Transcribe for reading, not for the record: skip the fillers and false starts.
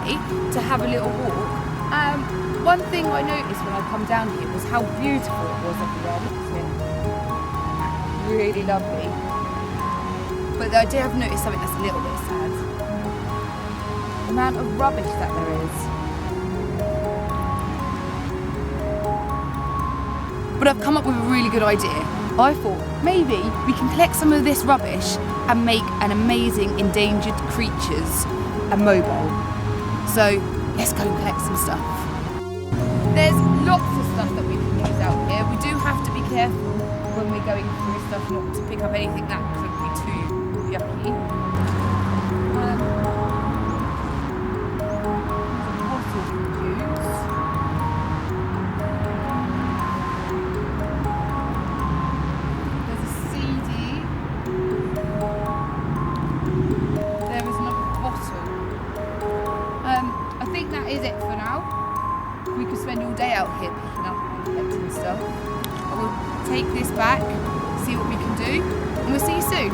today to have a little walk. One thing I noticed when I come down here was how beautiful it was everywhere. Look at it. Really lovely. But I do have noticed something that's a little bit sad. The amount of rubbish that there is. But I've come up with a really good idea. I thought maybe we can collect some of this rubbish and make an amazing Endangered Creatures Mobile. So let's go and collect some stuff. There's lots of stuff that we can use out here. We do have to be careful when we're going through stuff not to pick up anything that could be too yucky. Bottle we can use. There's a CD. There is another bottle. I think that is it for now. We could spend all day out here picking up and collecting stuff. I will take this back, see what we can do, and we'll see you soon.